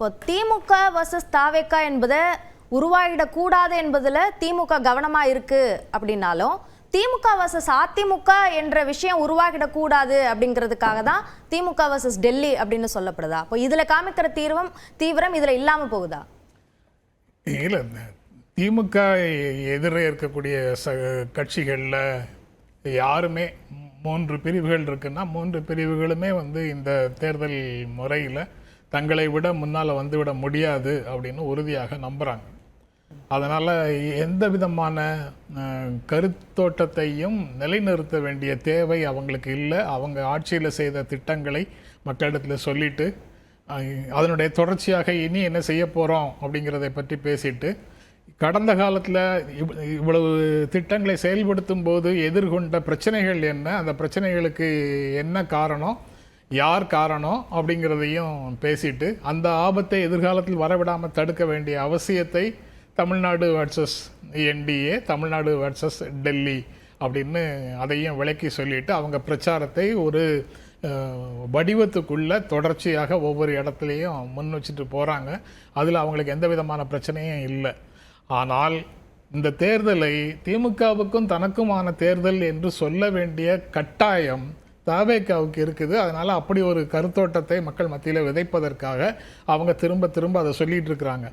இப்போ திமுக வர்சஸ் தாவேக்கா என்பதை உருவாகிடக்கூடாது என்பதில் திமுக கவனமாக இருக்குது அப்படின்னாலும் திமுக வர்சஸ் அதிமுக என்ற விஷயம் உருவாகிடக்கூடாது அப்படிங்கிறதுக்காக தான் திமுக வர்சஸ் டெல்லி அப்படின்னு சொல்லப்படுதா? அப்போ இதில் காமிக்கிற தீவிரம் இதில் இல்லாமல் போகுதா? இல்லை, திமுக எதிரே இருக்கக்கூடிய கட்சிகளில் யாருமே 3 பிரிவுகள் இருக்குன்னா 3 பிரிவுகளுமே இந்த தேர்தல் முறையில் தங்களை விட முன்னால் வந்துவிட முடியாது அப்படின்னு உறுதியாக நம்புகிறாங்க. அதனால் எந்த விதமான கருத்தோட்டத்தையும் நிலைநிறுத்த வேண்டிய தேவை அவங்களுக்கு இல்லை. அவங்க ஆட்சியில் செய்த திட்டங்களை மக்களிடத்தில் சொல்லிட்டு அதனுடைய தொடர்ச்சியாக இனி என்ன செய்ய போகிறோம் அப்படிங்கிறதை பற்றி பேசிட்டு கடந்த காலத்தில் இவ்வளவு திட்டங்களை செயல்படுத்தும் போது எதிர்கொண்ட பிரச்சனைகள் என்ன, அந்த பிரச்சனைகளுக்கு என்ன காரணம், யார் காரணம் அப்படிங்கிறதையும் பேசிட்டு அந்த ஆபத்தை எதிர்காலத்தில் வரவிடாமல் தடுக்க வேண்டிய அவசியத்தை Tamil Nadu versus NDA, Tamil Nadu versus Delhi அப்படின்னு அதையும் விளக்கி சொல்லிட்டு அவங்க பிரச்சாரத்தை ஒரு வடிவத்துக்குள்ள தொடர்ச்சியாக ஒவ்வொரு இடத்துலையும் முன் வச்சுட்டு போகிறாங்க. அதில் அவங்களுக்கு எந்த விதமான பிரச்சனையும் இல்லை. ஆனால் இந்த தேர்தலை திமுகவுக்கும் தனக்குமான தேர்தல் என்று சொல்ல வேண்டிய கட்டாயம் தாவேக்காவுக்கு இருக்குது. அதனால் அப்படி ஒரு கருத்தோட்டத்தை மக்கள் மத்தியில் விதைப்பதற்காக அவங்க திரும்ப அதை சொல்லிட்டு இருக்கிறாங்க.